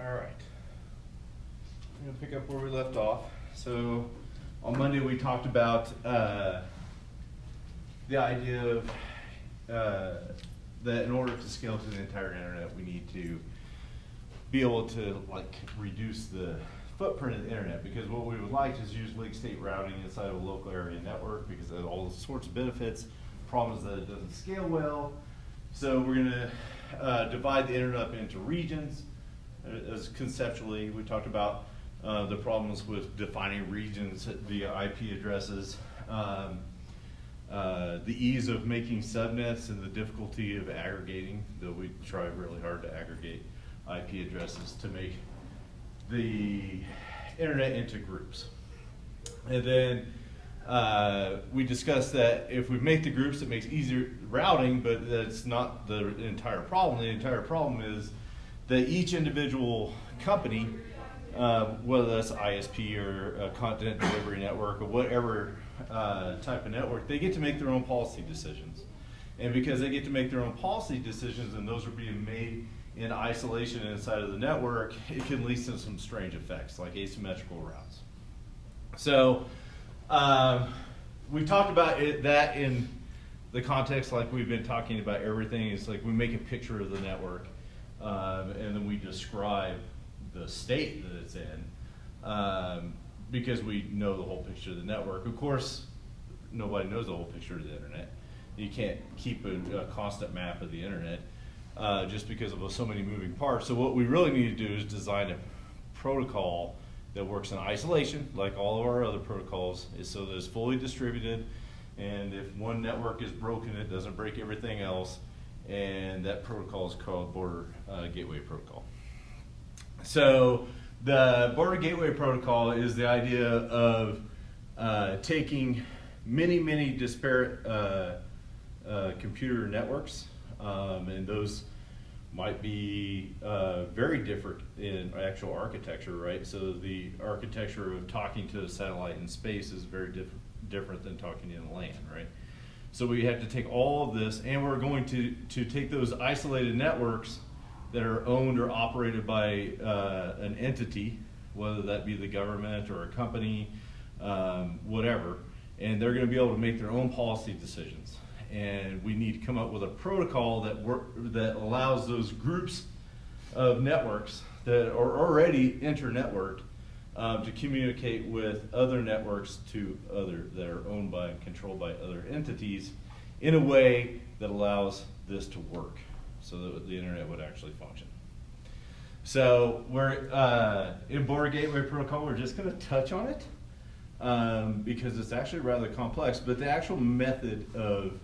All right. I'm going to pick up where we left off. So on Monday we talked about the idea of that in order to scale to the entire internet, we need to be able to reduce the footprint of the internet, because what we would like is use link state routing inside of a local area network, because it has all sorts of benefits. Problem is that it doesn't scale well. So we're going to divide the internet up into regions. As conceptually, we talked about the problems with defining regions via IP addresses, the ease of making subnets and the difficulty of aggregating, though we try really hard to aggregate IP addresses to make the internet into groups. And then we discussed that if we make the groups, it makes easier routing, but that's not the entire problem. The entire problem is that each individual company, whether that's ISP or a content delivery network or whatever type of network, they get to make their own policy decisions. And because they get to make their own policy decisions and those are being made in isolation inside of the network, it can lead to some strange effects like asymmetrical routes. So we talked about that in the context like we've been talking about everything. It's like we make a picture of the network and then we describe the state that it's in because we know the whole picture of the network. Of course, nobody knows the whole picture of the internet. You can't keep a constant map of the internet just because of so many moving parts. So what we really need to do is design a protocol that works in isolation, like all of our other protocols, is so that it's fully distributed, and if one network is broken, it doesn't break everything else, and that protocol is called Border Gateway Protocol. So the Border Gateway Protocol is the idea of taking many disparate computer networks, and those might be very different in actual architecture, right? So the architecture of talking to a satellite in space is very different than talking in land, right? So we have to take all of this, and we're going to take those isolated networks that are owned or operated by an entity, whether that be the government or a company, whatever, and they're going to be able to make their own policy decisions. And we need to come up with a protocol that allows those groups of networks that are already inter-networked to communicate with other networks that are owned by and controlled by other entities in a way that allows this to work so that the internet would actually function. So we're in Border Gateway Protocol, we're just going to touch on it because it's actually rather complex, but the actual method of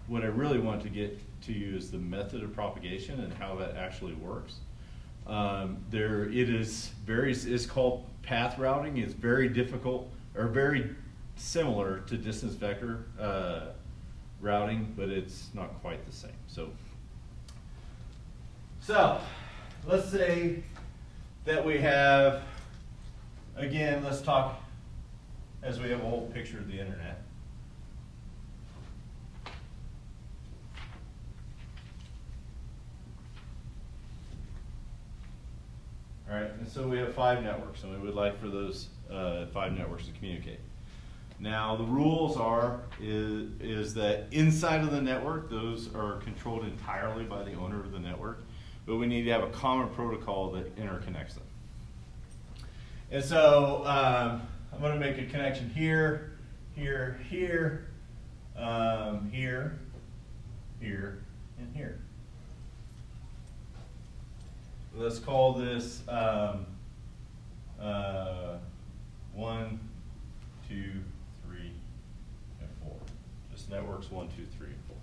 what I really want to get to you is the method of propagation and how that actually works. It's called path routing. It's very difficult, or very similar to distance vector routing, but it's not quite the same. So let's say that we have, again, let's talk as we have a whole picture of the internet. All right, and so we have 5 networks, and we would like for those 5 networks to communicate. Now, the rules is that inside of the network, those are controlled entirely by the owner of the network, but we need to have a common protocol that interconnects them. And so I'm going to make a connection here, here, here, here, and here. Let's call this 1, 2, 3, and 4. Just networks 1, 2, 3, and 4.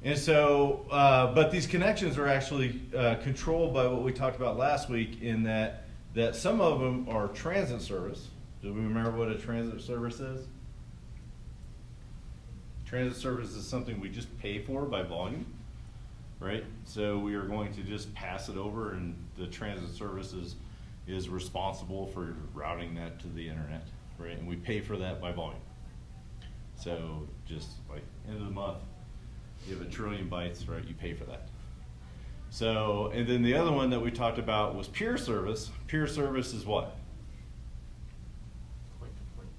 And so, but these connections are actually controlled by what we talked about last week, in that some of them are transit service. Do we remember what a transit service is? Transit service is something we just pay for by volume. Right? So we are going to just pass it over, and the transit service is responsible for routing that to the internet, right? And we pay for that by volume. So just like end of the month, you have 1 trillion bytes, right? You pay for that. So, and then the other one that we talked about was peer service. Peer service is what? Point to point.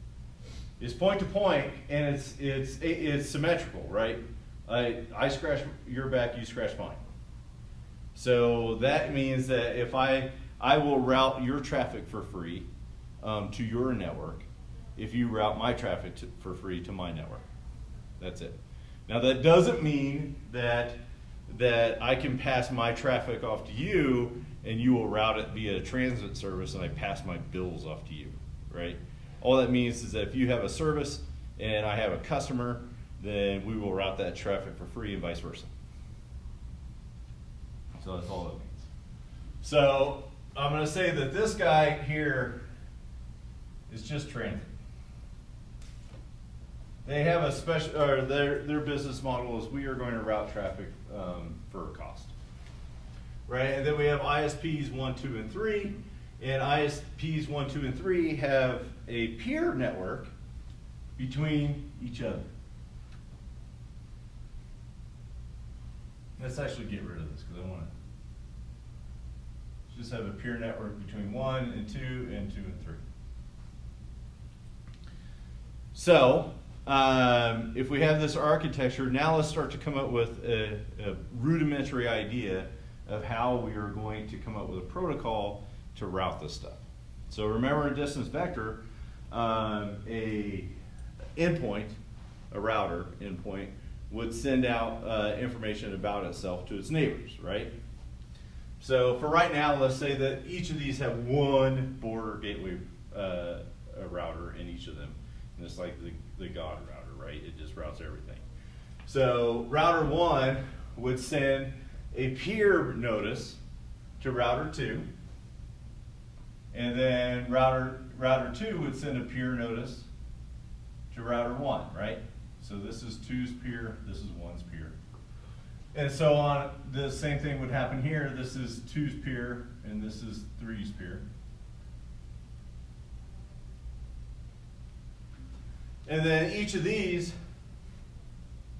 It's point to point, and it's symmetrical, right? I scratch your back, you scratch mine. So that means that if I will route your traffic for free to your network, if you route my traffic for free to my network. That's it. Now that doesn't mean that I can pass my traffic off to you and you will route it via a transit service and I pass my bills off to you, right? All that means is that if you have a service and I have a customer, then we will route that traffic for free and vice versa. So that's all that means. So I'm going to say that this guy here is just transit. They have a special, or their business model is we are going to route traffic for a cost, right? And then we have ISPs 1, 2, and 3, and ISPs 1, 2, and 3 have a peer network between each other. Let's actually get rid of this because I want to just have a peer network between 1 and 2 and 2 and 3. So if we have this architecture, now let's start to come up with a rudimentary idea of how we are going to come up with a protocol to route this stuff. So remember in distance vector, a router endpoint, would send out information about itself to its neighbors, right? So for right now, let's say that each of these have one border gateway router in each of them. And it's like the God router, right? It just routes everything. So router 1 would send a peer notice to router 2. And then router 2 would send a peer notice to router 1, right? So this is 2's peer, this is 1's peer. And so on, the same thing would happen here. This is 2's peer, and this is 3's peer. And then each of these,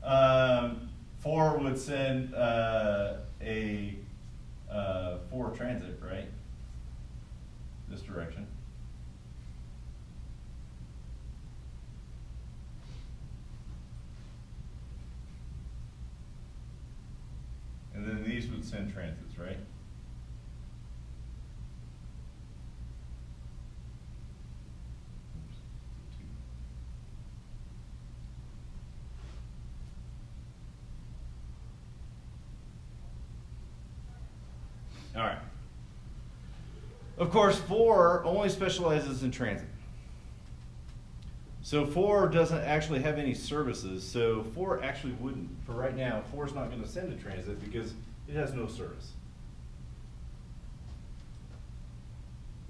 4 would send a 4 transit, right? This direction. And then these would send transits, right? All right. Of course, 4 only specializes in transit. So 4 doesn't actually have any services. So 4 actually wouldn't, for right now, 4 is not going to send a transit because it has no service.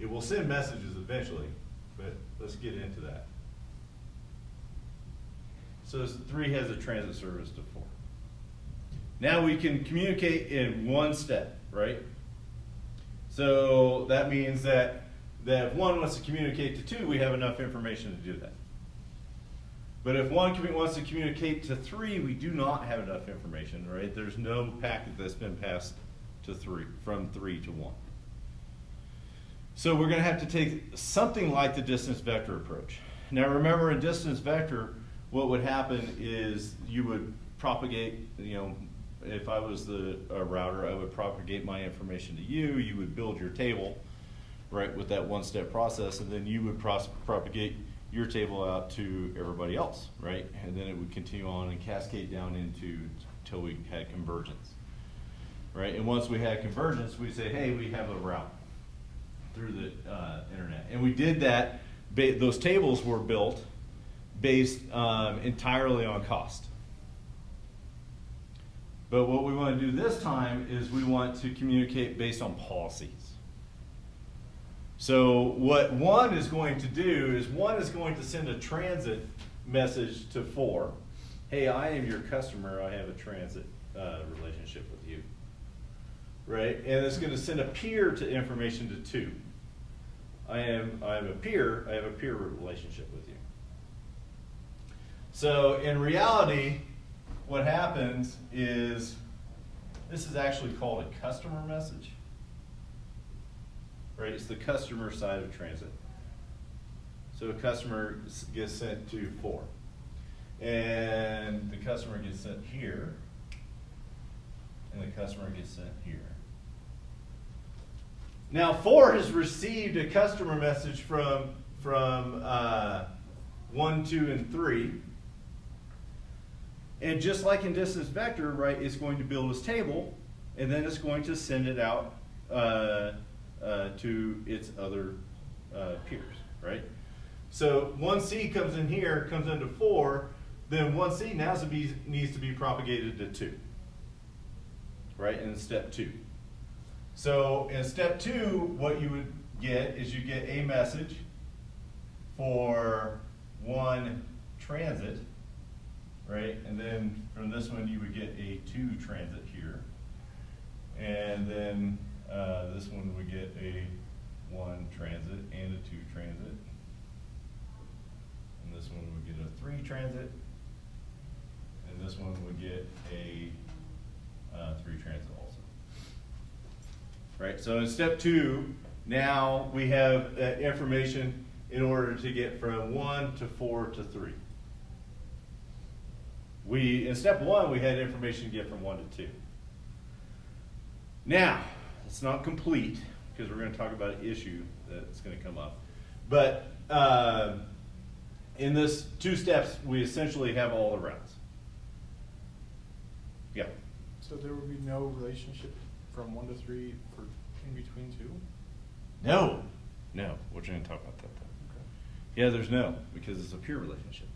It will send messages eventually, but let's get into that. So 3 has a transit service to 4. Now we can communicate in one step, right? So that means that if 1 wants to communicate to 2, we have enough information to do that. But if 1 wants to communicate to 3, we do not have enough information, right? There's no packet that's been passed to 3, from 3 to 1. So we're going to have to take something like the distance vector approach. Now remember, in distance vector, what would happen is you would propagate, if I was a router, I would propagate my information to you. You would build your table, right, with that one-step process, and then you would propagate your table out to everybody else, right? And then it would continue on and cascade down until we had convergence, right? And once we had convergence, we say, hey, we have a route through the internet. And we did that, those tables were built based entirely on cost. But what we want to do this time is we want to communicate based on policies. So what 1 is going to do is 1 is going to send a transit message to 4. Hey, I am your customer. I have a transit relationship with you. Right? And it's going to send a peer to information to 2. I have a peer relationship with you. So in reality, what happens is This is actually called a customer message. Right, it's the customer side of transit. So a customer gets sent to 4. And the customer gets sent here. And the customer gets sent here. Now 4 has received a customer message from 1, 2, and 3. And just like in distance vector, right, it's going to build its table, and then it's going to send it out to its other peers, right? So 1C comes in here, comes into 4, then 1C now needs to be propagated to 2, right, in step 2. So in step 2, what you would get is you get a message for 1 transit, right? And then from this one, you would get a 2 transit here. And then this one would get a 1 transit and a 2 transit. And this one would get a 3 transit. And this one would get a 3 transit also. Right, so in step 2, now we have information in order to get from 1 to 4 to 3. In step 1, we had information to get from 1 to 2. Now, it's not complete, because we're going to talk about an issue that's going to come up. But in this 2 steps, we essentially have all the routes. Yeah. So there would be no relationship from 1 to 3 for in between 2? No. No. We're going to talk about that though. Okay. Yeah, there's no, because it's a peer relationship.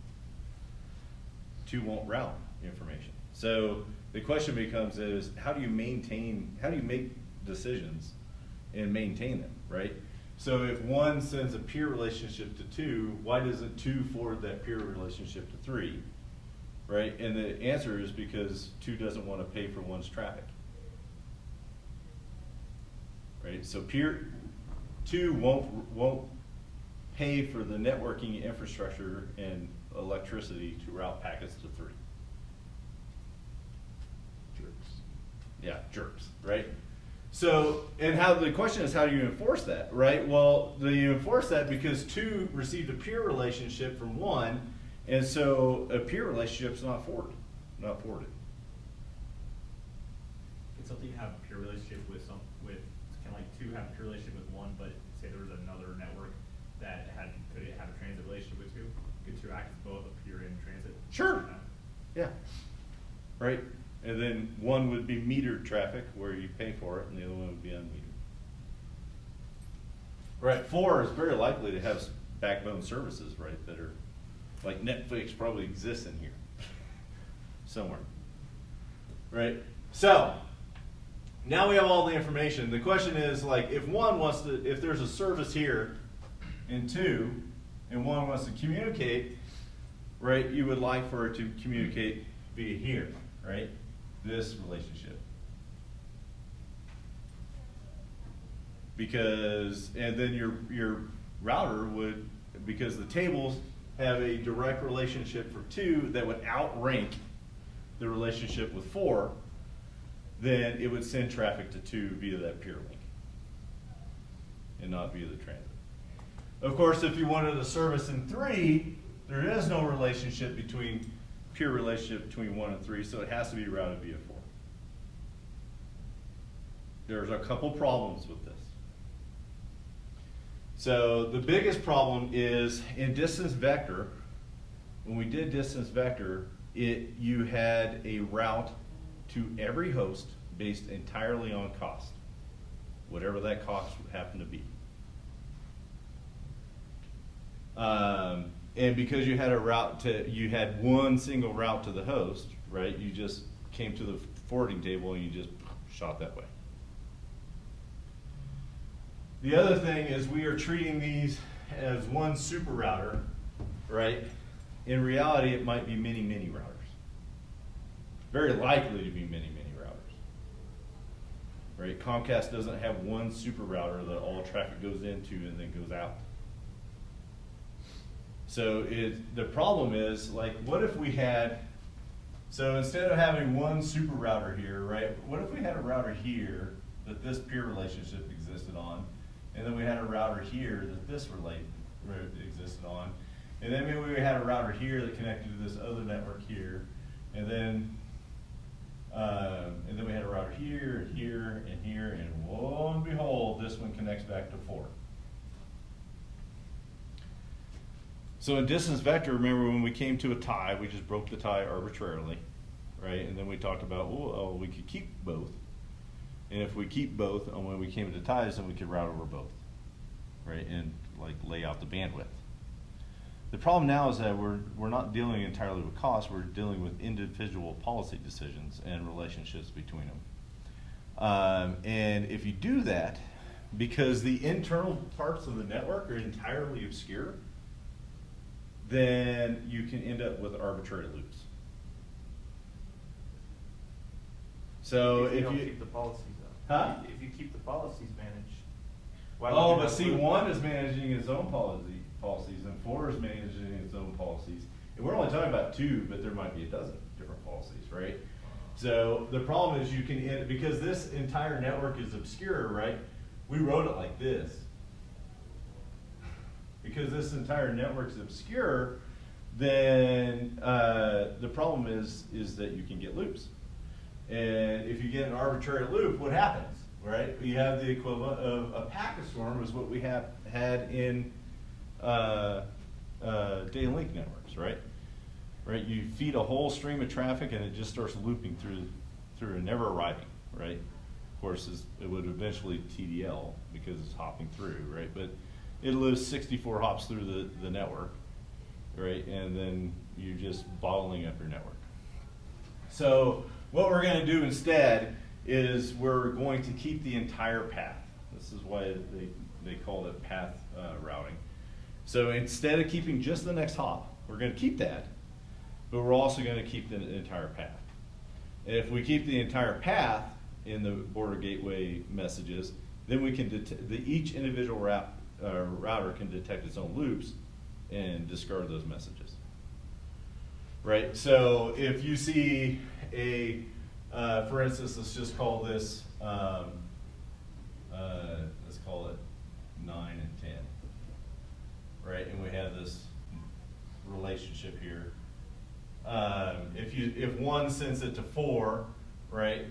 2 won't route information. So the question becomes is, how do you make decisions and maintain them, right? So if 1 sends a peer relationship to 2, why doesn't 2 forward that peer relationship to 3, right? And the answer is because 2 doesn't want to pay for 1's traffic, right? So peer 2 won't pay for the networking infrastructure and electricity to route packets to 3. Jerks. Yeah, jerks, right? So, and the question is, how do you enforce that, right? Well, you enforce that because 2 received a peer relationship from 1, and so a peer relationship is not forwarded. Can something have a peer relationship with kind of like 2 have a peer relationship with 1, but say there was another network that could it have a transit relationship with 2? Could 2 act as both a peer and transit? Sure. Yeah. Right. And then 1 would be metered traffic where you pay for it, and the other one would be unmetered. Right. 4 is very likely to have backbone services, right, that are like Netflix probably exists in here somewhere. Right. So now we have all the information. The question is, like, if there's a service here in 2, and 1 wants to communicate, right, you would like for it to communicate via here, right? This relationship. And then your router would, because the tables have a direct relationship for 2 that would outrank the relationship with 4, then it would send traffic to 2 via that peer link and not via the transit. Of course, if you wanted a service in 3, there is no peer relationship between 1 and 3, so it has to be routed via 4. There's a couple problems with this. So the biggest problem is in distance vector. When we did distance vector, you had a route to every host based entirely on cost, whatever that cost would happen to be. And because you had one single route to the host, right? You just came to the forwarding table and you just shot that way. The other thing is we are treating these as one super router, right? In reality, it might be many, many routers. Very likely to be many, many routers. Right? Comcast doesn't have one super router that all traffic goes into and then goes out. So the problem is, like, what if we had So instead of having one super router here, right, what if we had a router here that this peer relationship existed on, and then we had a router here that this existed on, and then maybe we had a router here that connected to this other network here, and then we had a router here, and here, and here, and lo and behold, this one connects back to 4. So in distance vector, remember when we came to a tie, we just broke the tie arbitrarily, right? And then we talked about, oh, we could keep both. And if we keep both, and when we came to ties, then we could route over both, right? And like lay out the bandwidth. The problem now is that we're not dealing entirely with cost, we're dealing with individual policy decisions and relationships between them. And if you do that, because the internal parts of the network are entirely obscure, then you can end up with arbitrary loops. So if you don't keep the policies up. Huh? If you keep the policies managed. Oh, but see, 1 is managing its own policies, and 4 is managing its own policies. And we're only talking about 2, but there might be a dozen different policies, right? So the problem is you can, because this entire network is obscure, right? We wrote it like this. Because this entire network is obscure, then the problem is that you can get loops. And if you get an arbitrary loop, what happens, right? You have the equivalent of a packet storm is what we had in data link networks, right? Right? You feed a whole stream of traffic and it just starts looping through and never arriving, right? Of course, it would eventually TDL because it's hopping through, right? But it lives 64 hops through the network, right? And then you're just bottling up your network. So what we're going to do instead is we're going to keep the entire path. This is why they call it path routing. So instead of keeping just the next hop, we're going to keep that, but we're also going to keep the entire path. And if we keep the entire path in the border gateway messages, then we can each individual router can detect its own loops and discard those messages. Right? So if you see for instance, let's just call this, let's call it 9 and 10. Right? And we have this relationship here. If 1 sends it to 4, right?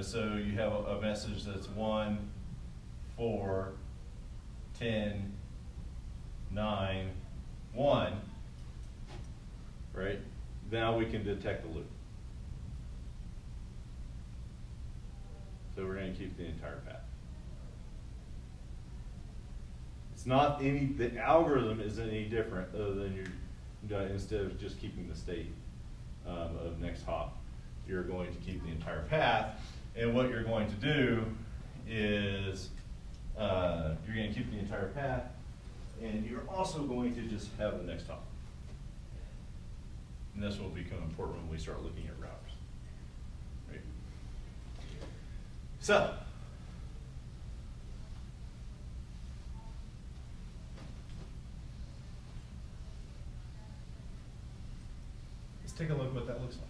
So you have a message that's 1, 4, 10, 9, 1, right? Now we can detect the loop. So we're going to keep the entire path. It's not the algorithm isn't any different other than instead of just keeping the state of next hop, you're going to keep the entire path. And what you're going to do is you're going to keep the entire path, and you're also going to just have the next hop. And this will become important when we start looking at routers. Right? So, let's take a look at what that looks like.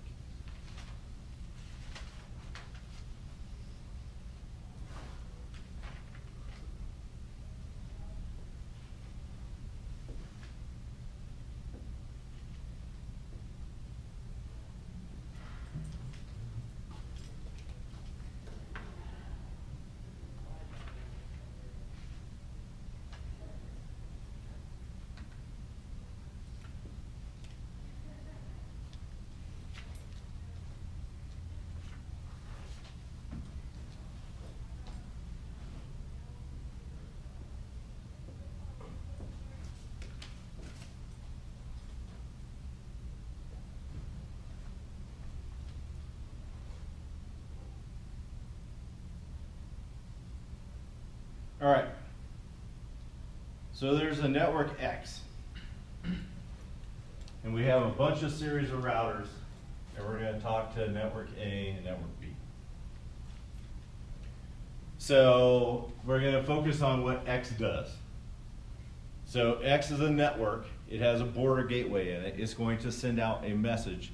All right, so there's a network X, and we have a bunch of series of routers, and we're going to talk to network A and network B. So we're going to focus on what X does. So X is a network. It has a border gateway in it. It's going to send out a message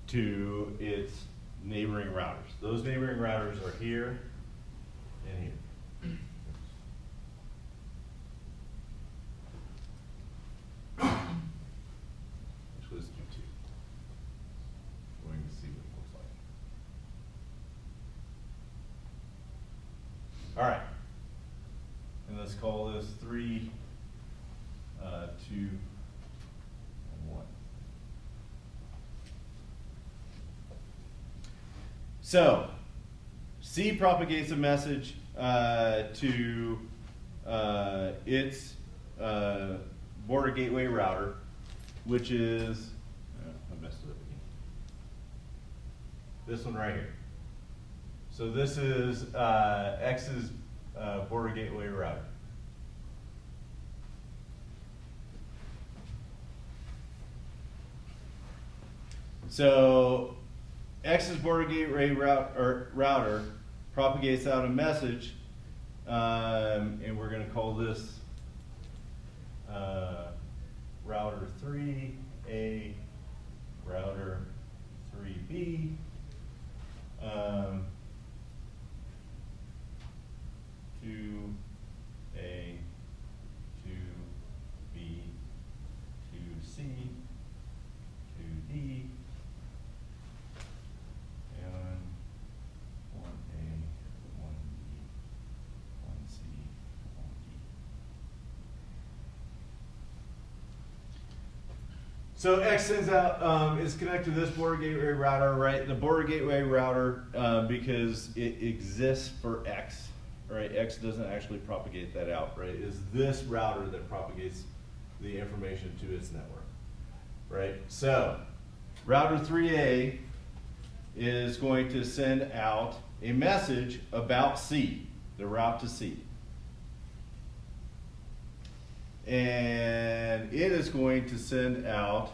to its neighboring routers. Those neighboring routers are here and here. Which was Q2. We're going to see what it looks like. All right. And let's call this 3, 2, and 1. So, C propagates a message to its border gateway router, which is, I messed it up again. This one right here. So this is X's border gateway router. So X's border gateway router propagates out a message, and we're going to call this router 3A, router 3B. To A, to B, to C, to D, and 1A, 1B, 1C, 1D. So X sends out, is connected to this border gateway router, right? The border gateway router, because it exists for X, right? X doesn't actually propagate that out, right? Is this router that propagates the information to its network, right? So router 3A is going to send out a message about C, the route to C. And it is going to send out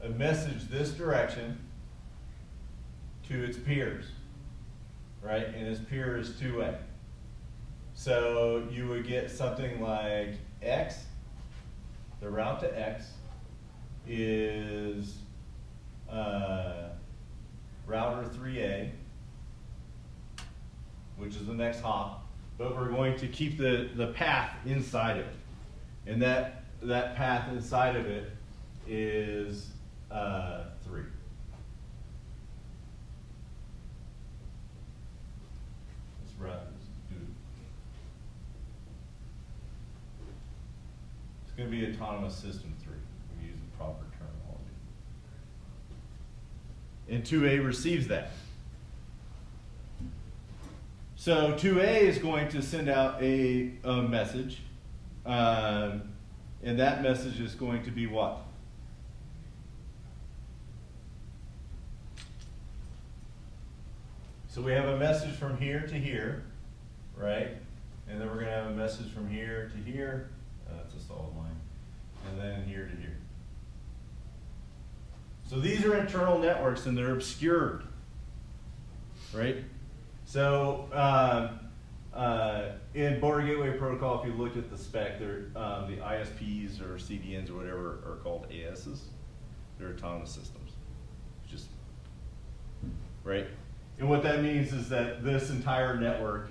a message this direction to its peers, right? And its peer is 2A. So you would get something like X, the route to X is router 3A, which is the next hop, but we're going to keep the path inside of it. And that path inside of it is 3. It's going to be autonomous system 3. We use the proper terminology. And 2A receives that. So 2A is going to send out a message, and that message is going to be what? So we have a message from here to here, right? And then we're going to have a message from here to here. That's a solid line. And then here to here. So these are internal networks and they're obscured, right? So in border gateway protocol, if you look at the spec, the ISPs or CDNs or whatever are called ASs. They're autonomous systems. Just right. And what that means is that this entire network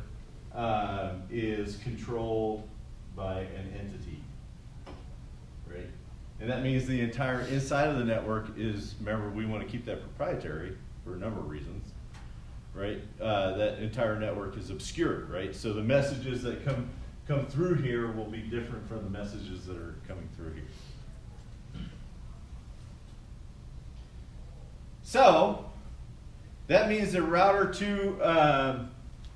is controlled by an entity, right? And that means the entire inside of the network is, remember, we want to keep that proprietary for a number of reasons, right? That entire network is obscured, right? So the messages that come through here will be different from the messages that are coming through here. So that means that router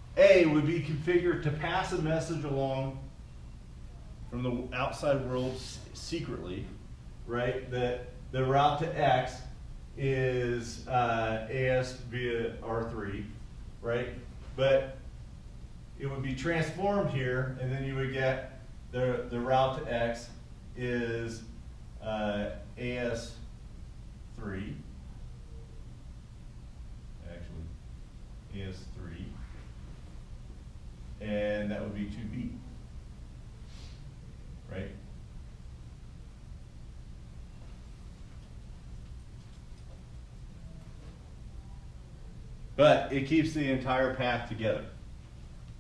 2A would be configured to pass a message along from the outside world secretly, right? That the route to X is AS via R3, right? But it would be transformed here, and then you would get the route to X is AS3. AS3, and that would be 2B, right? but it keeps the entire path together.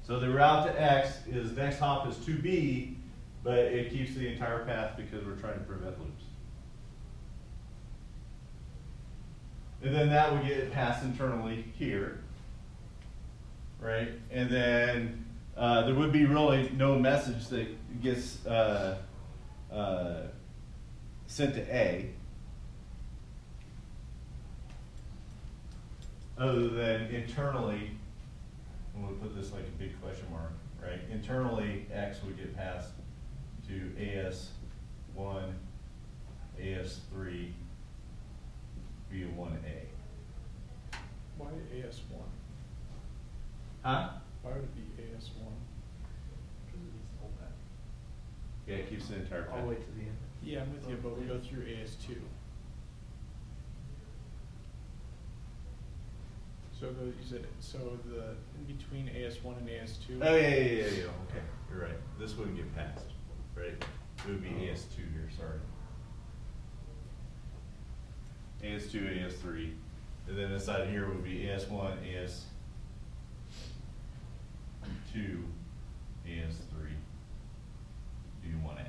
So the route to X is next hop is to B, but it keeps the entire path because we're trying to prevent loops. And then that would get passed internally here, right? And then there would be really no message that gets sent to A, other than internally, and we'll put this like a big question mark, right? Internally, X would get passed to AS1, AS3, via 1A. Why AS1? Huh? Why would it be AS1? Because it needs the whole path. Yeah, it keeps the entire path. All the way to the end. Yeah, I'm with you, but we go through AS2. So the, you said, so the, in between AS1 and AS2? Oh, yeah. Okay, you're right. This wouldn't get passed, right? It would be AS2 here, sorry. AS2, AS3. And then inside here would be AS1, AS2, AS3, D1A.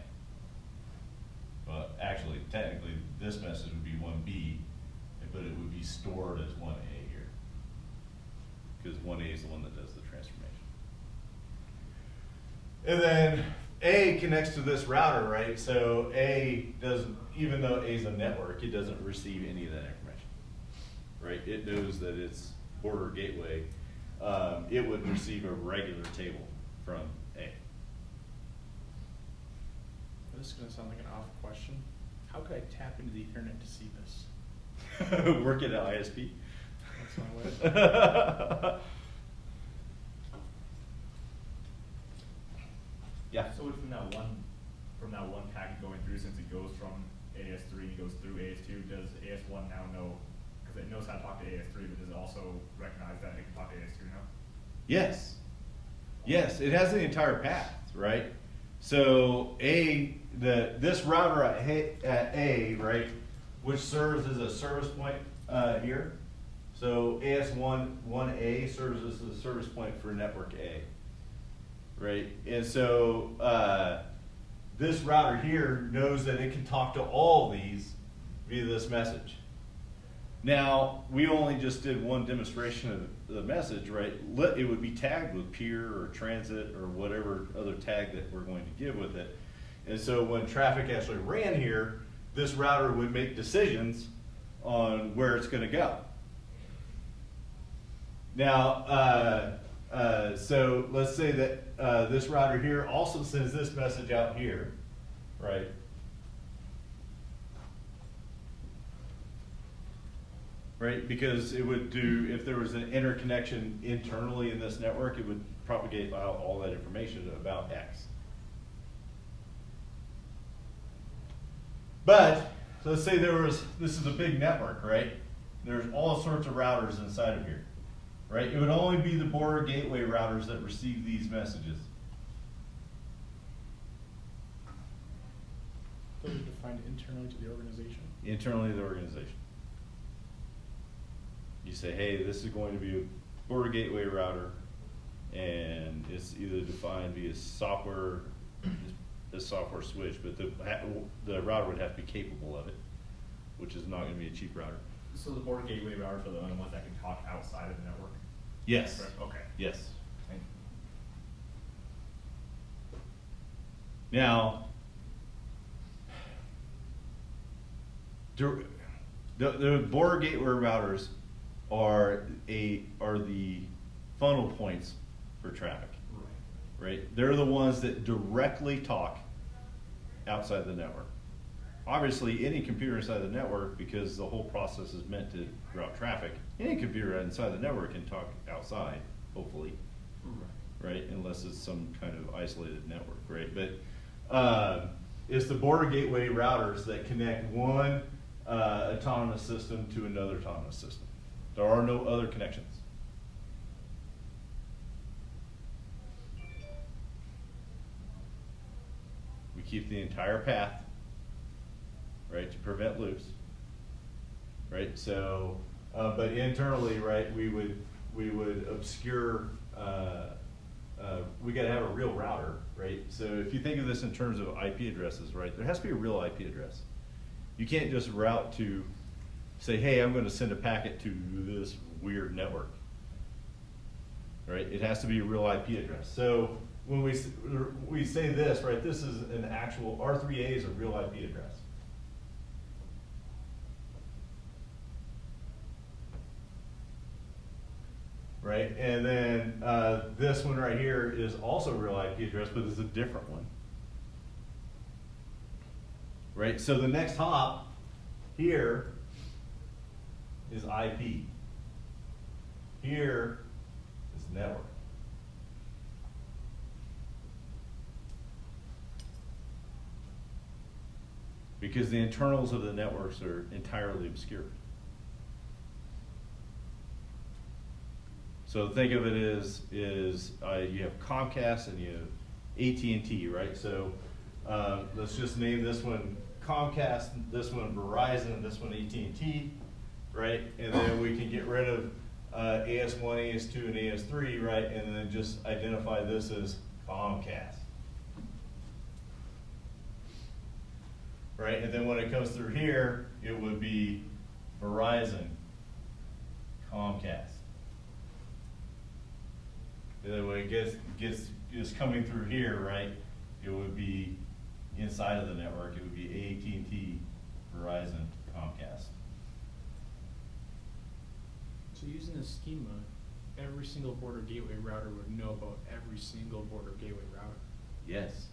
Well, actually, technically, this message would be 1B, but it would be stored as 1A here. Because 1A is the one that does the transformation. And then A connects to this router, right? So A doesn't, even though A is a network, it doesn't receive any of that information, right? It knows that it's border gateway. It would receive a regular table from A. This is going to sound like an off question. How could I tap into the internet to see this? Work at an ISP. That's my way. Yeah. So from that one packet going through, since it goes from AS3 and goes through AS2, does AS1 now know, because it knows how to talk to AS3, but does it also recognize that it can talk to AS2 now? Yes. Yes, it has the entire path, right? So this router at A, right, which serves as a service point here. So AS1A serves as a service point for network A, right? And so this router here knows that it can talk to all of these via this message. Now, we only just did one demonstration of the message, right? It would be tagged with peer or transit or whatever other tag that we're going to give with it. And so when traffic actually ran here, this router would make decisions on where it's going to go. Now, so let's say that this router here also sends this message out here, right? Right, because it would do, if there was an interconnection internally in this network, it would propagate out all that information about X. But, so let's say this is a big network, right? There's all sorts of routers inside of here, right? It would only be the border gateway routers that receive these messages. Those are defined internally to the organization. Internally to the organization. You say, hey, this is going to be a border gateway router, and it's either defined via software, a software switch, but the router would have to be capable of it, which is not going to be a cheap router. So the border gateway routers are the only ones that can talk outside of the network? Yes. Correct? Okay. Yes. Now, the border gateway routers are the funnel points for traffic, right? They're the ones that directly talk outside the network. Obviously, any computer inside the network, because the whole process is meant to route traffic, any computer inside the network can talk outside, hopefully, right? Unless it's some kind of isolated network, right? But it's the border gateway routers that connect one autonomous system to another autonomous system. There are no other connections. We keep the entire path, right, to prevent loops, right? So, but internally, right, we would would obscure, we gotta have a real router, right? So if you think of this in terms of IP addresses, right, there has to be a real IP address. You can't just route to say, hey, I'm gonna send a packet to this weird network, right? It has to be a real IP address. So when we say this, right, this is an actual, R3A is a real IP address. Right, and then this one right here is also a real IP address, but it's a different one. Right, so the next hop here is IP. Here is network. Because the internals of the networks are entirely obscure. So think of it as you have Comcast and you have AT&T, right? So let's just name this one Comcast, this one Verizon, this one AT&T, right? And then we can get rid of AS1, AS2, and AS3, right? And then just identify this as Comcast. Right, and then when it comes through here, it would be Verizon, Comcast. And then when it gets coming through here, right, it would be inside of the network. It would be AT&T, Verizon, Comcast. So using this schema, every single border gateway router would know about every single border gateway router. Yes.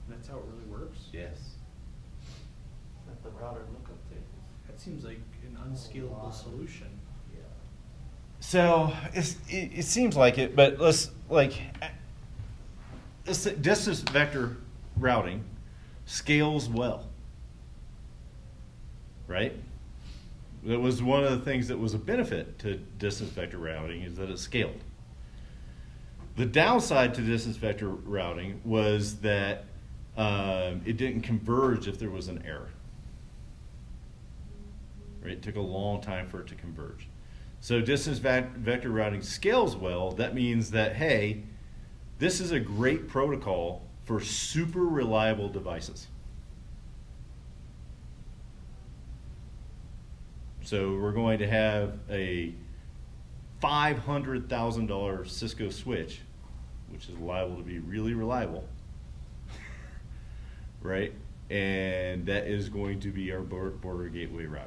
That's how it really works? Yes. At the router lookup tables. That seems like an unscalable solution. Yeah. So it seems like it, but let's distance vector routing scales well, right? That was one of the things that was a benefit to distance vector routing, is that it scaled. The downside to distance vector routing was that it didn't converge if there was an error. Right? It took a long time for it to converge. So distance vector routing scales well. That means that, hey, this is a great protocol for super reliable devices. So we're going to have a $500,000 Cisco switch, which is liable to be really reliable, right? And that is going to be our border gateway router.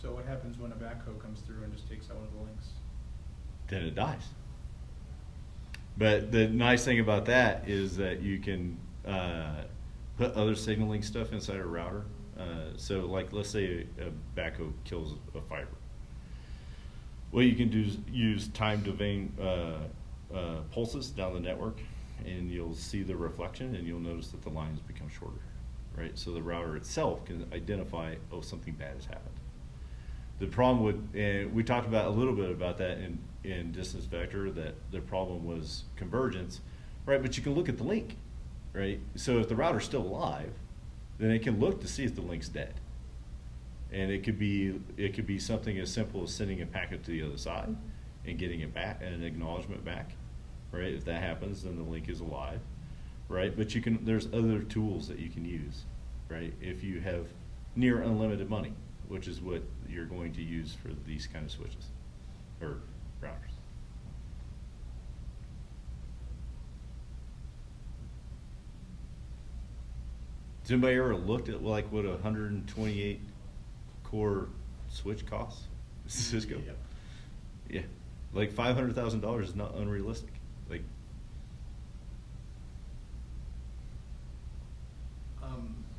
So what happens when a backhoe comes through and just takes out one of the links? Then it dies. But the nice thing about that is that you can put other signaling stuff inside a router. So like, let's say a backhoe kills a fiber. What you can do is use time domain pulses down the network, and you'll see the reflection, and you'll notice that the lines become shorter, right? So the router itself can identify, oh, something bad has happened. The problem with, and we talked about a little bit about that in distance vector, that the problem was convergence, right? But you can look at the link, right? So if the router's still alive, then it can look to see if the link's dead. And it could be something as simple as sending a packet to the other side and getting it back, an acknowledgement back, right? If that happens, then the link is alive, right? But you can, there's other tools that you can use, right? If you have near unlimited money, which is what you're going to use for these kind of switches or routers. Has anybody ever looked at like what a 128 core switch costs? Cisco? Yep. Yeah, like $500,000 is not unrealistic. Like,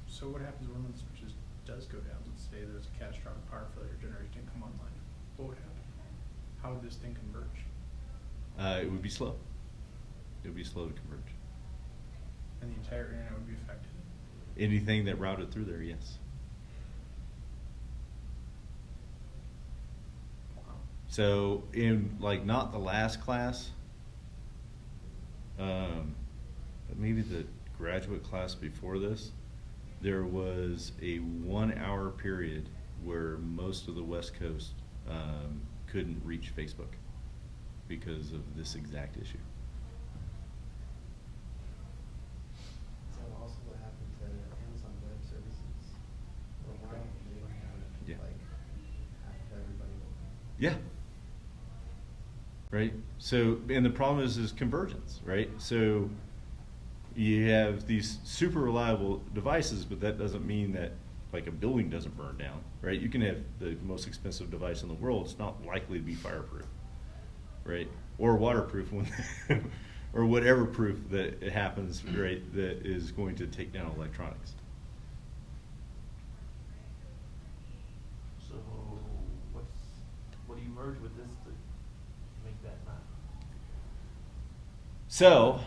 so what happens when one of the switches does go down? Let's say there's a catastrophic power failure, generator didn't come online. What would happen? How would this thing converge? it would be slow. It would be slow to converge. And the entire internet would be affected? Anything that routed through there, yes. Wow. So in like not the last class, but maybe the graduate class before this, there was a 1 hour period where most of the West Coast couldn't reach Facebook because of this exact issue. Is that also what happened to Amazon Web Services? For a while, they were having Yeah. like half of everybody open. Yeah. Right. So, and the problem is convergence, right? So you have these super reliable devices, but that doesn't mean that like a building doesn't burn down, right? You can have the most expensive device in the world. It's not likely to be fireproof, right? Or waterproof when, or whatever proof that it happens, right? That is going to take down electronics. So what do you merge with this to make that not? So,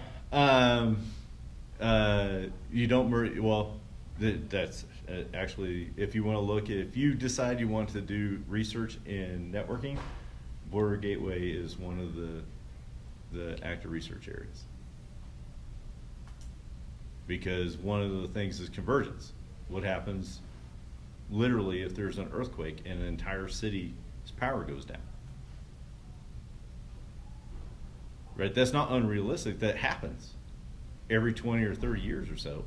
you don't merge, well, that's actually, if you want to look at, if you decide you want to do research in networking, Border Gateway is one of the active research areas. Because one of the things is convergence. What happens literally if there's an earthquake and an entire city's power goes down? Right, that's not unrealistic. That happens every 20 or 30 years or so,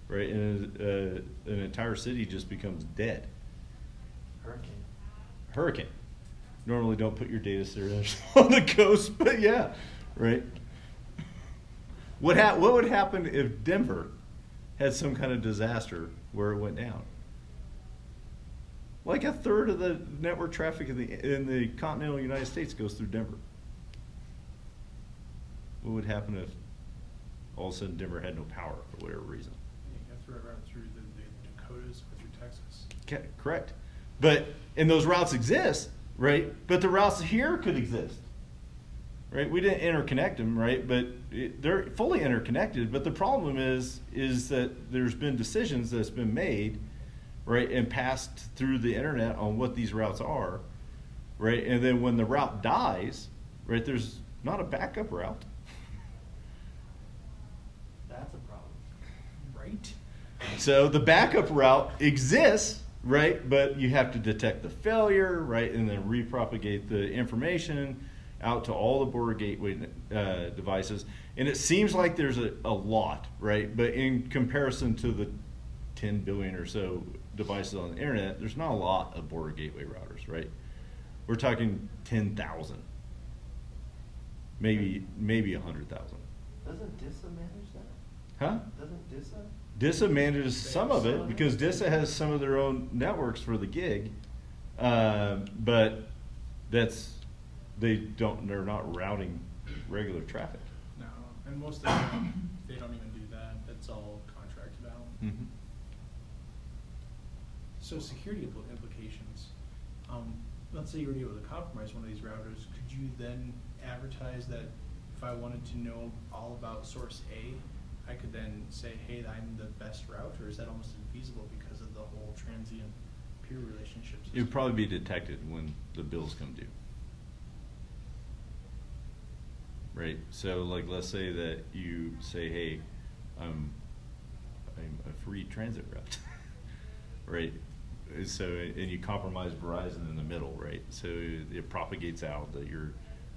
right? And an entire city just becomes dead. Hurricane. Normally don't put your data centers on the coast, but yeah, right? What would happen if Denver had some kind of disaster where it went down? Like a third of the network traffic in the continental United States goes through Denver. What would happen if all of a sudden Denver had no power for whatever reason? You have to run through the Dakotas or through Texas. Okay, correct. And those routes exist, right? But the routes here could exist, right? We didn't interconnect them, right? But they're fully interconnected. But the problem is that there's been decisions that's been made, right, and passed through the internet on what these routes are, right? And then when the route dies, right, there's not a backup route. That's a problem. Right? So the backup route exists, right? But you have to detect the failure, right? And then repropagate the information out to all the border gateway devices. And it seems like there's a lot, right? But in comparison to the 10 billion or so devices on the internet, there's not a lot of border gateway routers, right? We're talking 10,000, maybe 100,000. Doesn't DISA manage that? Huh? Doesn't DISA? DISA manages some of it because DISA has some of their own networks for the gig, but they're not routing regular traffic. No, and most of them, they don't even do that. That's all contracted out. Mm-hmm. So security implications. Let's say you were able to compromise one of these routers. Could you then advertise that if I wanted to know all about source A, I could then say, hey, I'm the best route, or is that almost infeasible because of the whole transient peer relationships? It would probably be detected when the bills come due. Right? So like let's say that you say, hey, I'm a free transit route. Right? So, and you compromise Verizon in the middle, right? So it propagates out that you're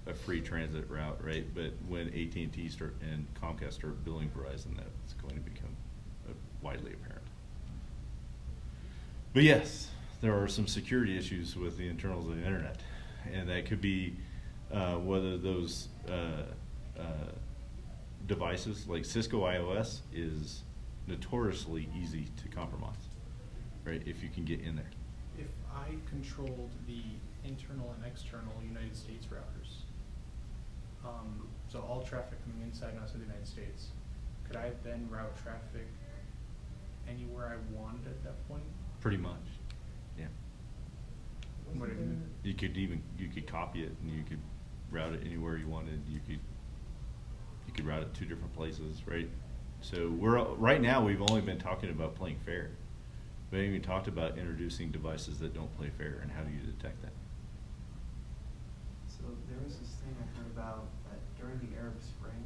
a free transit route, right? But when AT&T and Comcast start billing Verizon, that's going to become widely apparent. But yes, there are some security issues with the internals of the internet, and that could be whether those devices, like Cisco iOS, is notoriously easy to compromise, right? If you can get in there. If I controlled the internal and external United States routers, so all traffic coming inside and outside the United States, could I then route traffic anywhere I wanted at that point? Pretty much, yeah. What do you mean? You could copy it and you could route it anywhere you wanted. You could route it 2 different places, right? So right now we've only been talking about playing fair. We haven't even talked about introducing devices that don't play fair, and how do you detect that? So there was this thing I heard about that during the Arab Spring,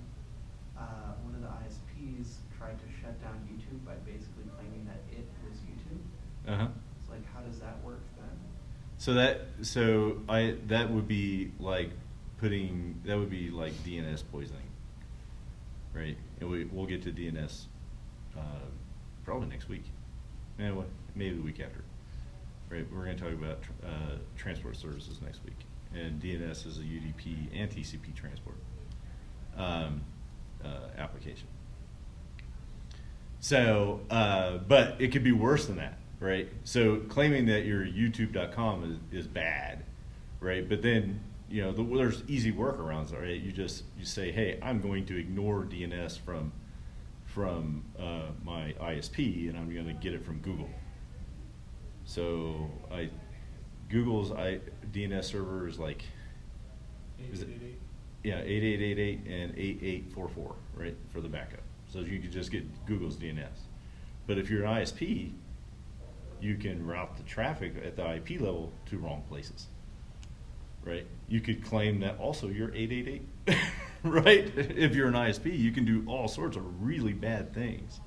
one of the ISPs tried to shut down YouTube by basically claiming that it It's like, how does that work then? That would be like DNS poisoning, right? And we'll get to DNS probably next week, maybe the week after, right? We're going to talk about transport services next week, and DNS is a UDP and TCP transport application. So, but it could be worse than that, right? So claiming that your YouTube.com is bad, right? But then, there's easy workarounds, right? You say, hey, I'm going to ignore DNS from my ISP, and I'm going to get it from Google. So Google's DNS server is like, 8888. yeah, 8888 and 8844, right, for the backup. So you could just get Google's DNS. But if you're an ISP, you can route the traffic at the IP level to wrong places, right? You could claim that also you're 888, right? If you're an ISP, you can do all sorts of really bad things.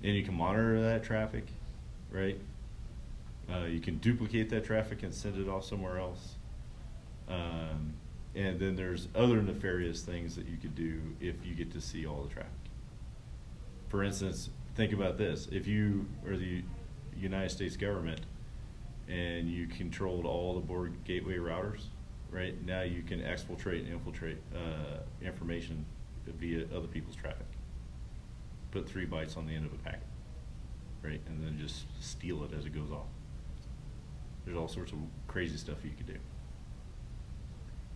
And you can monitor that traffic, right? You can duplicate that traffic and send it off somewhere else. And then there's other nefarious things that you could do if you get to see all the traffic. For instance, think about this. If you are the United States government and you controlled all the board gateway routers, right? Now you can exfiltrate and infiltrate information via other people's traffic. Put 3 bytes on the end of a packet, right? And then just steal it as it goes off. There's all sorts of crazy stuff you could do.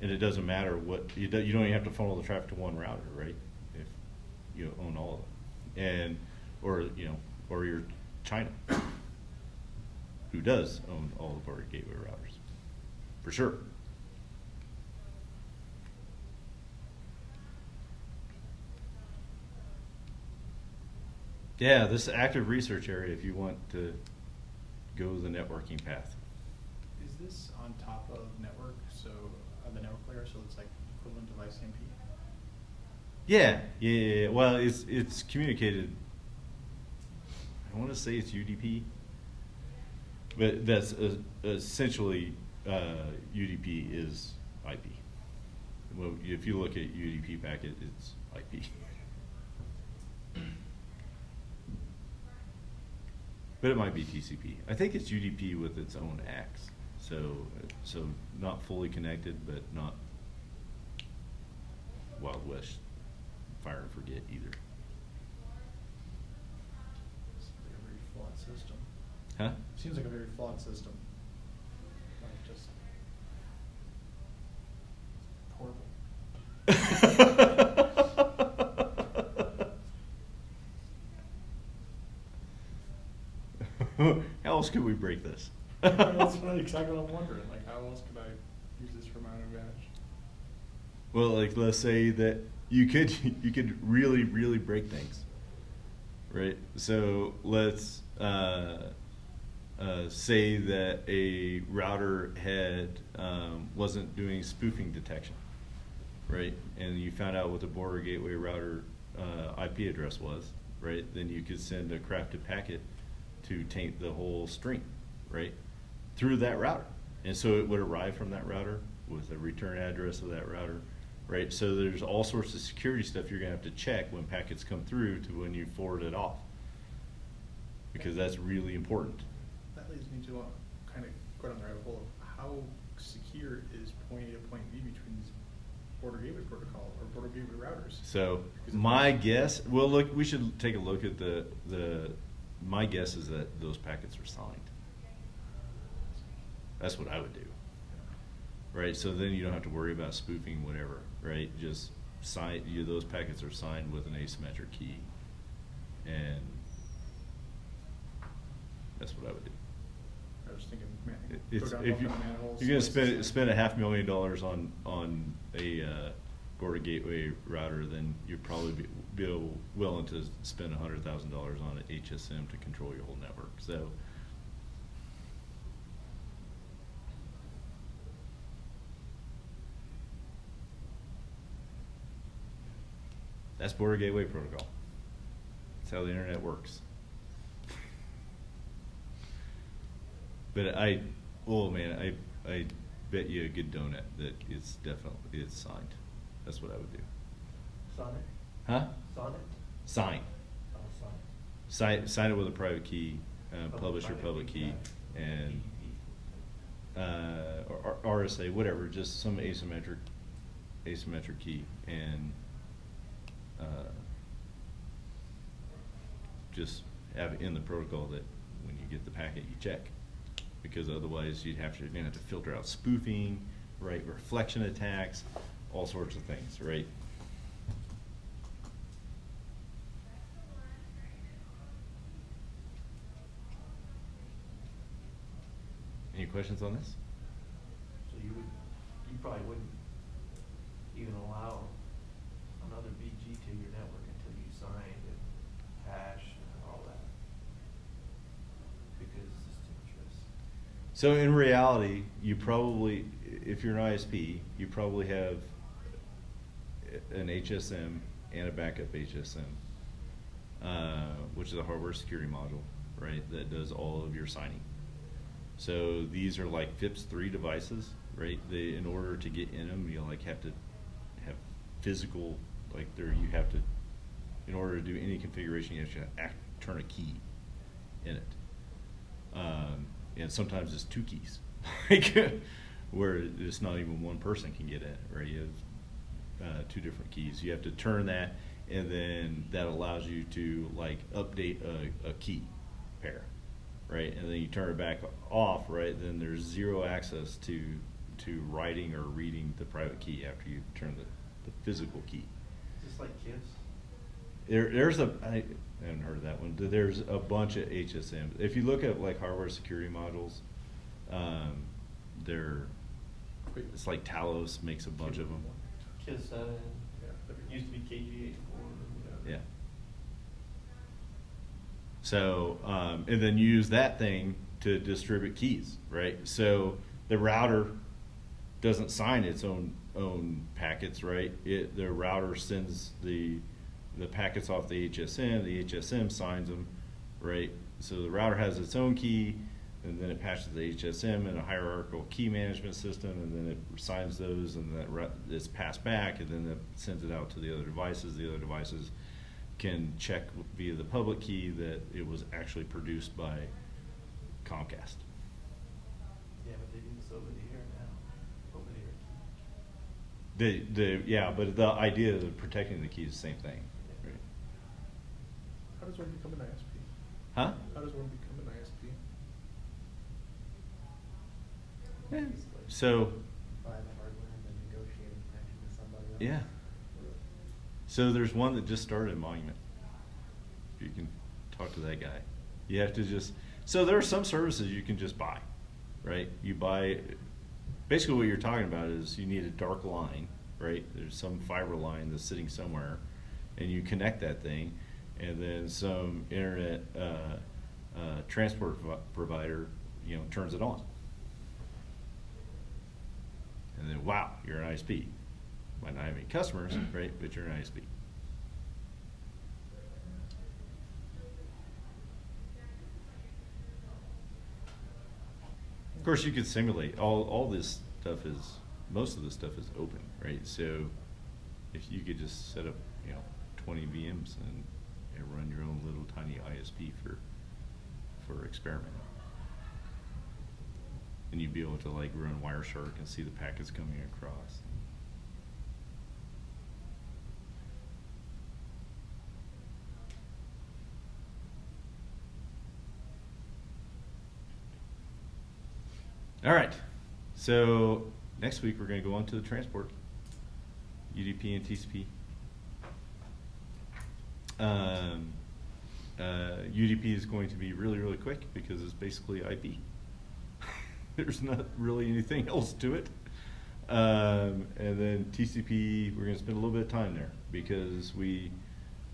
And it doesn't matter what, you don't even have to funnel the traffic to one router, right? If you own all of them. Or you're China, who does own all the board gateway routers, for sure. Yeah, this is active research area if you want to go the networking path. Is this on top of network, so the network layer, so it's like equivalent of ICMP? Yeah. Well, it's communicated. I want to say it's UDP, but that's essentially UDP is IP. Well, if you look at UDP packet, it's IP. But it might be TCP. I think it's UDP with its own X. So not fully connected, but not Wild West fire and forget either. Seems like a very flawed system. Huh? Seems like a very flawed system. Like just horrible. How else could we break this? That's exactly what I'm wondering. Like, how else could I use this for my own advantage? Well, like, let's say that you could really, really break things, right? So let's say that a router wasn't doing spoofing detection, right? And you found out what the border gateway router IP address was, right? Then you could send a crafted packet to taint the whole string, right? Through that router. And so it would arrive from that router with a return address of that router, right? So there's all sorts of security stuff you're gonna have to check when packets come through to when you forward it off. Because that's really important. That leads me to kind of go down the rabbit hole of how secure is point A to point B between these border gateway protocol or border gateway routers. So my guess, well, look, we should take a look at my guess is that those packets are signed. That's what I would do. Right, so then you don't have to worry about spoofing, whatever, right? Just sign, those packets are signed with an asymmetric key, and that's what I would do. I was thinking, man, It's, go down if both of the manholes, you're gonna slices. spend $500,000 on a border gateway router, then you'd probably be willing to spend $100,000 on an HSM to control your whole network. So. That's border gateway protocol. That's how the internet works. But I bet you a good donut that it's signed. That's what I would do. Sonic? Huh? Sonic? Sign. Oh, Sonic. Sign it with a private key, Public- publish your private public key, key. and or RSA, whatever, just some asymmetric key, and just have it in the protocol that when you get the packet, you check, because otherwise you're gonna have to filter out spoofing, right, reflection attacks, all sorts of things, right? Any questions on this? So you probably wouldn't even allow another BG to your network until you signed and hash and all that. Because it's just too much risk. So in reality, you probably, if you're an ISP, you probably have an HSM and a backup HSM, which is a hardware security module, right, that does all of your signing. So these are like FIPS3 devices, right? In order to get in them, you have to have physical, in order to do any configuration, you have to turn a key in it. And sometimes it's two keys, where it's not even one person can get in it, right? You have two different keys. You have to turn that, and then that allows you to update a key pair. Right, and then you turn it back off, right, then there's zero access to writing or reading the private key after you turn the physical key. Just like KISS? I haven't heard of that one. There's a bunch of HSMs. If you look at hardware security modules, it's like Talos makes a bunch of them. KISS 7, it used to be KG84. Yeah. So, and then use that thing to distribute keys, right? So the router doesn't sign its own packets, right? The router sends the packets off the HSM signs them, right? So the router has its own key, and then it passes the HSM in a hierarchical key management system, and then it signs those, and that it's passed back, and then it sends it out to the other devices. The other devices can check via the public key that it was actually produced by Comcast. Yeah, but they do this over the air now. Over the air key. Yeah, but the idea of protecting the key is the same thing. Right? How does one become an ISP? Huh? How does one become an ISP? Yeah. So, Buy the hardware and then negotiate a connection with somebody else. yeah. So there's one that just started in Monument. You can talk to that guy. You have to so there are some services you can just buy, right? You buy, basically what you're talking about is you need a dark line, right? There's some fiber line that's sitting somewhere, and you connect that thing, and then some internet transport provider, turns it on. And then, wow, you're an ISP. Might not have any customers, right? But you're an ISP. Of course, you could simulate all this stuff most of this stuff is open, right? So if you could just set up, 20 VMs and run your own little tiny ISP for experimenting. And you'd be able to run Wireshark and see the packets coming across. All right, so next week we're going to go on to the transport, UDP and TCP. UDP is going to be really, really quick because it's basically IP. There's not really anything else to it. And then TCP, we're going to spend a little bit of time there because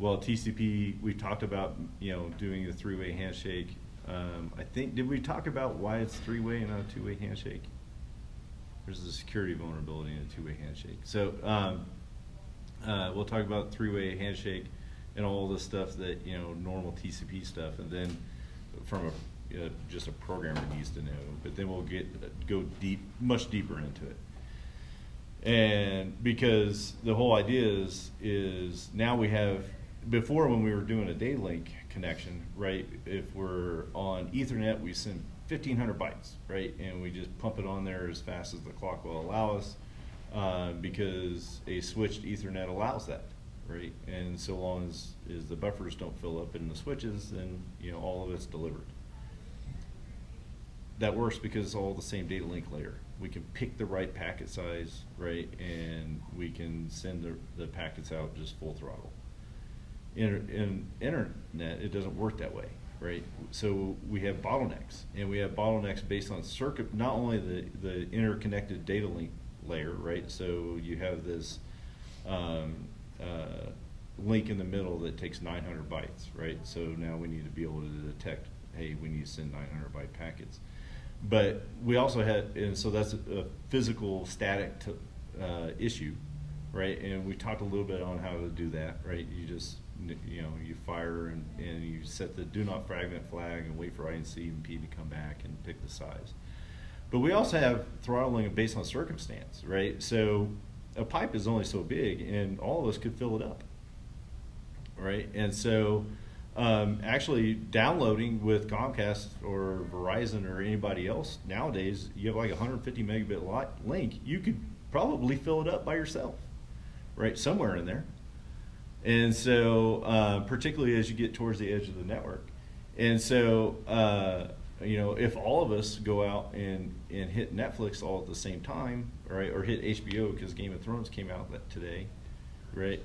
TCP, we talked about, doing a three-way handshake. I think, did we talk about why it's three-way and not a two-way handshake? There's a security vulnerability in a two-way handshake. So we'll talk about three-way handshake, and all the stuff that, normal TCP stuff, and then from just a programmer needs to know. But then we'll go much deeper into it. And because the whole idea is now we have, before when we were doing a data link connection, right, if we're on Ethernet, we send 1,500 bytes, right, and we just pump it on there as fast as the clock will allow us, because a switched Ethernet allows that, right, and so long as the buffers don't fill up in the switches, then all of it's delivered. That works because it's all the same data link layer. We can pick the right packet size, right, and we can send the packets out just full throttle. In internet, it doesn't work that way, right? So we have bottlenecks, and we have bottlenecks based on circuit, not only the interconnected data link layer, right? So you have this link in the middle that takes 900 bytes, right? So now we need to be able to detect, hey, we need to send 900 byte packets. But we also had, and so that's a physical static issue, right? And we talked a little bit on how to do that, right? You just, you fire and you set the do not fragment flag and wait for INC and P to come back and pick the size. But we also have throttling based on circumstance, right? So a pipe is only so big, and all of us could fill it up, right? And so actually downloading with Comcast or Verizon or anybody else nowadays, you have like 150 megabit link, you could probably fill it up by yourself, right, somewhere in there. And so particularly as you get towards the edge of the network. And so if all of us go out and hit Netflix all at the same time, right, or hit HBO because Game of Thrones came out today, right,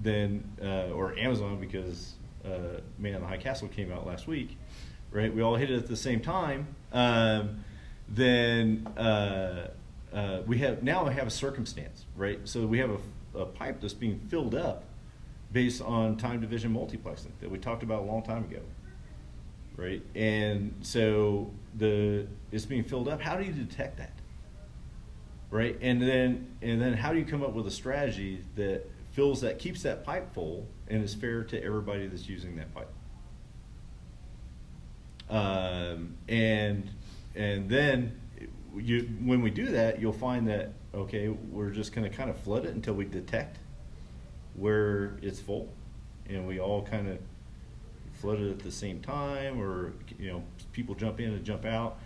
then or Amazon because Man in the High Castle came out last week, right? We all hit it at the same time. Then we have a circumstance, right? So we have a pipe that's being filled up based on time division multiplexing that we talked about a long time ago, right? And so it's being filled up. How do you detect that, right? And then how do you come up with a strategy that keeps that pipe full and is fair to everybody that's using that pipe? And then when we do that, you'll find that, okay, we're just going to kind of flood it until we detect where it's full, and we all kind of flood it at the same time, or people jump in and jump out,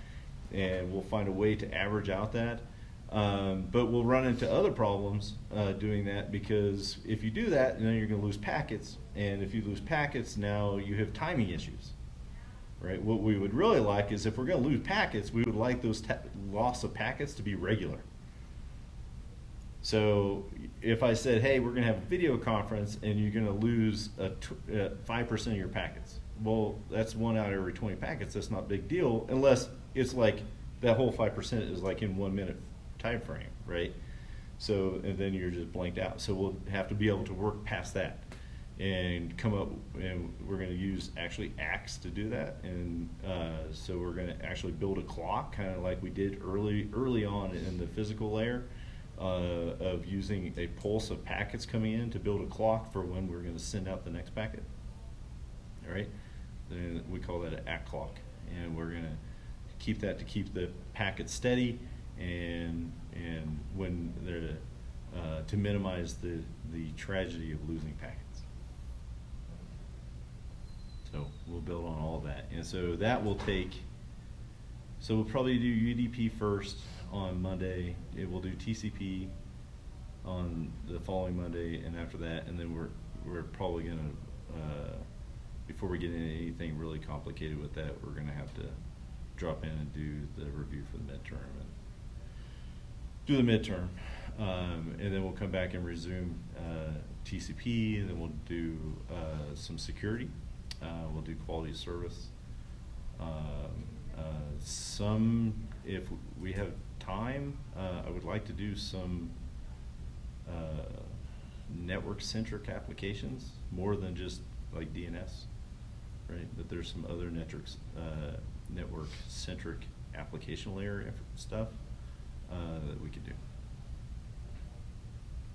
and we'll find a way to average out that. But we'll run into other problems doing that, because if you do that, then you're going to lose packets, and if you lose packets, now you have timing issues, right? What we would really like is, if we're going to lose packets, we would like those loss of packets to be regular. So if I said, hey, we're going to have a video conference and you're going to lose 5% of your packets, well, that's 1 out of every 20 packets. That's not a big deal, unless it's like that whole 5% is like in 1 minute time frame, right? So, and then you're just blanked out. So we'll have to be able to work past that and come up, and we're going to use actually ACTs to do that. And so we're going to actually build a clock, kind of like we did early on in the physical layer, of using a pulse of packets coming in to build a clock for when we're going to send out the next packet. All right, then we call that an ACT clock, and we're going to keep that to keep the packet steady, and when they're to minimize the tragedy of losing packets. So we'll build on all that, and so that will take. So we'll probably do UDP first on Monday. We'll do TCP on the following Monday, and after that, and then we're probably going to, before we get into anything really complicated with that, we're going to have to drop in and do the review for the midterm and do the midterm, and then we'll come back and resume TCP, and then we'll do some security. We'll do quality of service. If we have time, I would like to do some network-centric applications, more than just like DNS, right? But there's some other network-centric application layer stuff that we could do.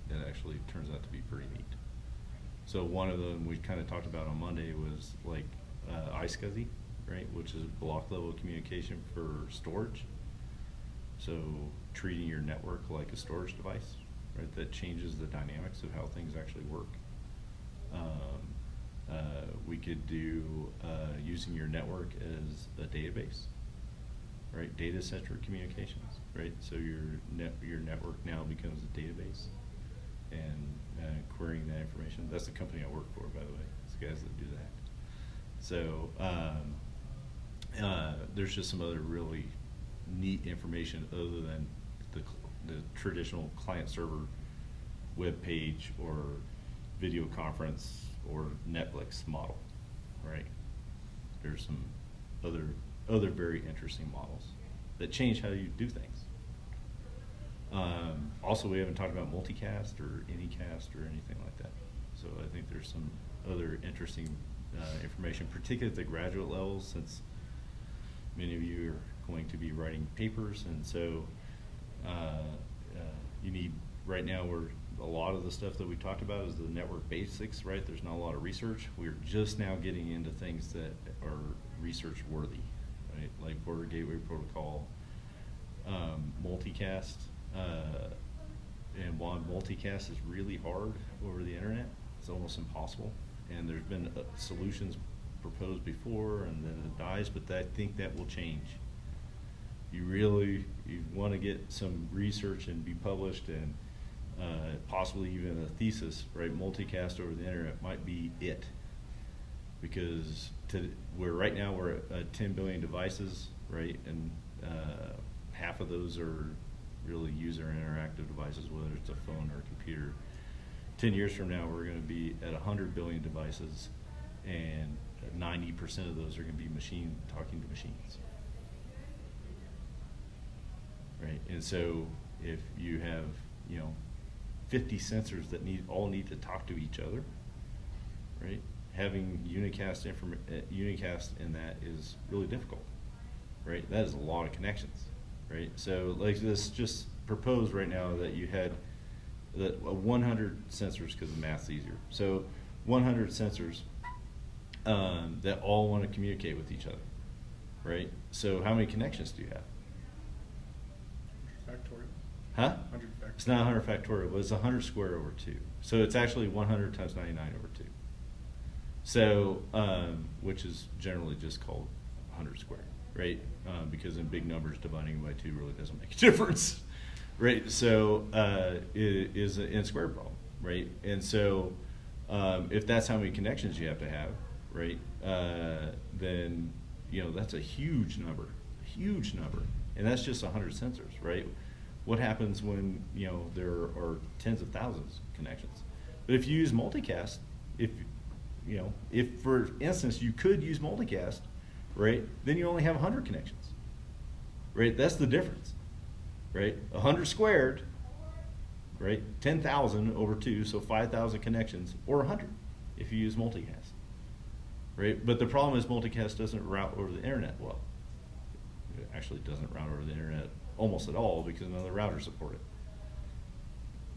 That actually turns out to be pretty neat. So one of them we kind of talked about on Monday was like iSCSI, right, which is block level communication for storage. So treating your network like a storage device, right, that changes the dynamics of how things actually work. We could do using your network as a database, right, data-centric communications, right, so your network now becomes a database and querying that information. That's the company I work for, by the way, it's the guys that do that. So there's just some other really neat information other than the traditional client-server web page or video conference or Netflix model, right? There's some other very interesting models that change how you do things. Also, we haven't talked about multicast or anycast or anything like that. So I think there's some other interesting information, particularly at the graduate levels, since many of you are going to be writing papers, and so you need, right now a lot of the stuff that we talked about is the network basics, right? There's not a lot of research. We're just now getting into things that are research worthy, right? Like border gateway protocol, multicast, and while multicast is really hard over the internet, it's almost impossible. And there's been solutions proposed before, and then it dies, but I think that will change. You want to get some research and be published, and possibly even a thesis, right? Multicast over the internet might be it, because right now we're at 10 billion devices, right? And half of those are really user interactive devices, whether it's a phone or a computer. 10 years from now, we're going to be at 100 billion devices, and 90% of those are going to be machine talking to machines, right? And so if you have, 50 sensors that all need to talk to each other, right? Having unicast in that is really difficult, right? That is a lot of connections, right? So like this just proposed right now that you had 100 sensors, because the math's easier. So 100 sensors that all want to communicate with each other, right? So how many connections do you have? Factorial. Huh? 100 factorial. It's not 100 factorial, but it's 100 squared over 2. So it's actually 100 times 99 over 2. So, which is generally just called 100 squared, right? Because in big numbers, dividing by 2 really doesn't make a difference, right? So it is an n squared problem, right? And so if that's how many connections you have to have, right, then, that's a huge number, and that's just 100 sensors, right? What happens when, there are tens of thousands of connections? But if you use multicast, if for instance you could use multicast, right, then you only have 100 connections, right? That's the difference, right? 100 squared, right? 10,000 over 2, so 5,000 connections, or 100 if you use multicast, right? But the problem is multicast doesn't route over the internet well. It actually doesn't route over the internet almost at all, because none of the routers support it.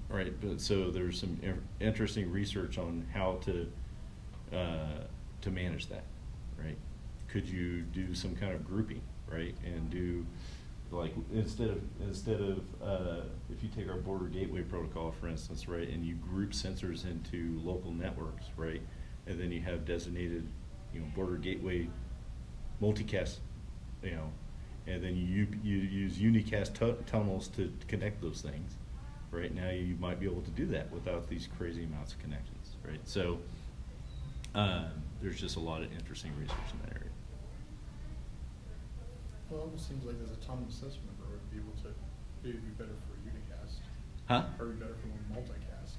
Right, but so there's some interesting research on how to manage that, right? Could you do some kind of grouping, right, and do like instead of if you take our border gateway protocol, for instance, right, and you group sensors into local networks, right, and then you have designated, border gateway multicast, and then you use unicast tunnels to connect those things. Right now, you might be able to do that without these crazy amounts of connections. Right, so there's just a lot of interesting research in that area. Well, it almost seems like this autonomous system member would be able to maybe be better for a unicast. Huh? Or be better for a multicast.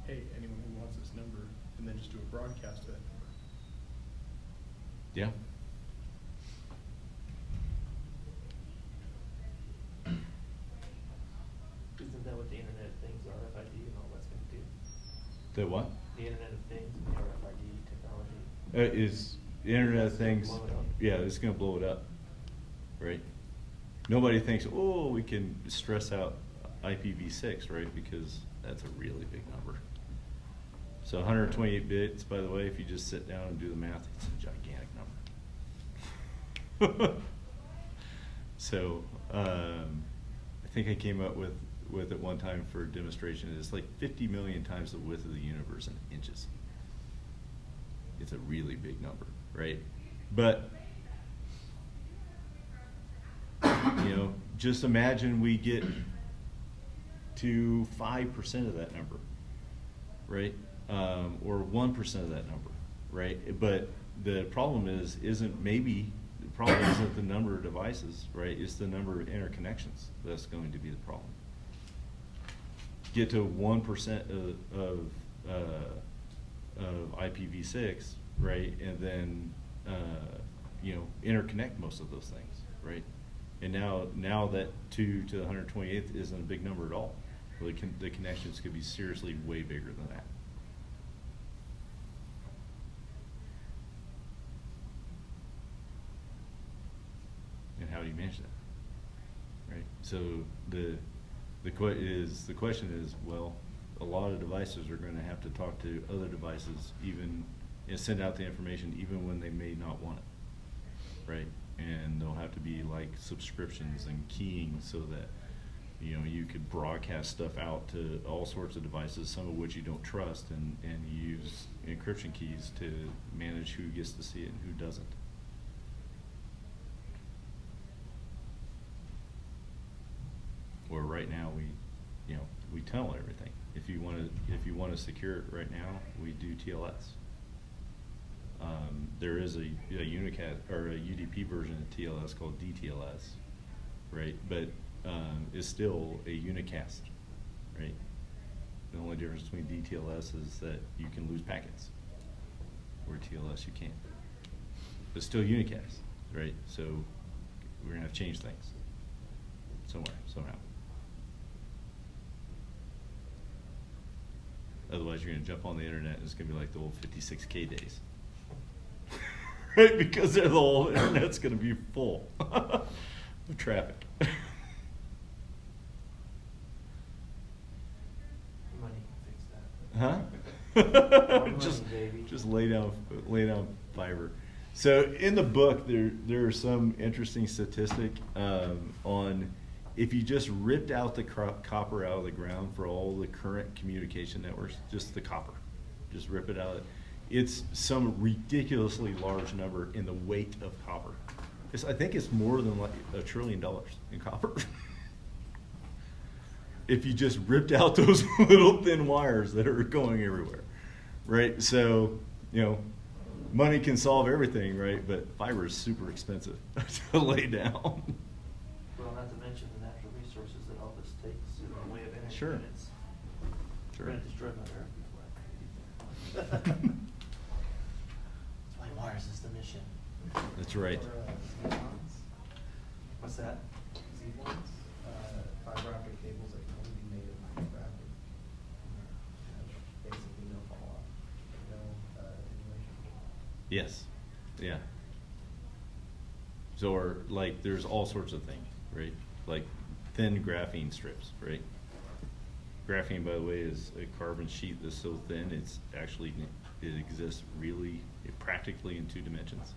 Hey, anyone who wants this number, and then just do a broadcast to that number. Yeah. Isn't that what the Internet of Things, RFID, and all that's going to do? The what? The Internet of Things and the RFID technology. Is the Internet of Things? Blow it up. Yeah, it's going to blow it up. Right. Nobody thinks, oh, we can stress out IPv6, right? Because that's a really big number. So 128 bits, by the way, if you just sit down and do the math, it's a gigantic number. So I think I came up with it one time for a demonstration. It's like 50 million times the width of the universe in inches. It's a really big number, right? But you know, just imagine we get to 5% of that number, right? Or 1% of that number, right? But the problem isn't the number of devices, right? It's the number of interconnections that's going to be the problem. Get to 1% of IPv6, right? And then you know, interconnect most of those things, right? And now that 2 to the 128th isn't a big number at all. Well, the connections could be seriously way bigger than that. And how do you manage that, right? So the question is, well, a lot of devices are going to have to talk to other devices, even and send out the information, even when they may not want it, right? And there'll have to be like subscriptions and keying so that, you know, you could broadcast stuff out to all sorts of devices, some of which you don't trust, and use encryption keys to manage who gets to see it and who doesn't. Or right now we tunnel everything. If you want to secure it right now, we do TLS. There is a unicast or a UDP version of TLS called DTLS, right? But it's still a unicast, right? The only difference between DTLS is that you can lose packets, where TLS you can't. But still unicast, right? So we're gonna have to change things somewhere, somehow. Otherwise, you're gonna jump on the internet and it's gonna be like the old 56K days. Right, because the whole internet's going to be full of traffic. Money can fix that. Huh? Money, baby. Just lay down fiber. So in the book, there are some interesting statistic on if you just ripped out the copper out of the ground for all the current communication networks, just the copper, just rip it out. It's some ridiculously large number in the weight of copper. I think it's more than like $1 trillion in copper. If you just ripped out those little thin wires that are going everywhere, right? So, you know, money can solve everything, right? But fiber is super expensive to lay down. Well, not to mention the natural resources that all this takes in the way of energy. Sure. It's Sure. going to destroy Mother Earth before I can get there. That's why Mars is the mission. That's right. What's that? Z-ones, fiber optic cables that can only be made of microgravity. Basically no fall off, no attenuation. Yes. Yeah. So, or like, there's all sorts of things, right? Like thin graphene strips, right? Graphene, by the way, is a carbon sheet that's so thin it exists really practically in 2 dimensions.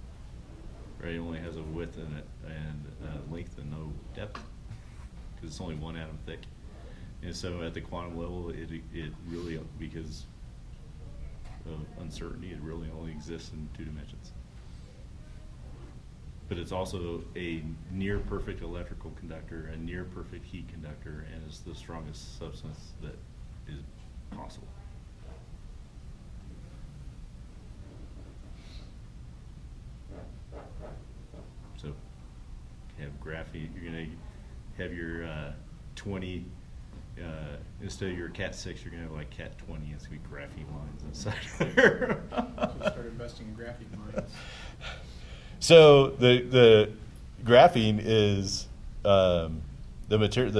Right, it only has a width and length and no depth because it's only 1 atom thick. And so at the quantum level, it really, because of uncertainty, it really only exists in 2 dimensions. But it's also a near perfect electrical conductor, a near perfect heat conductor, and it's the strongest substance that is possible. So, have graphene. You're gonna have your 20 instead of your Cat 6, you're gonna have like Cat 20. It's gonna be graphene lines inside there. So start investing in graphene lines. So the graphene is the material.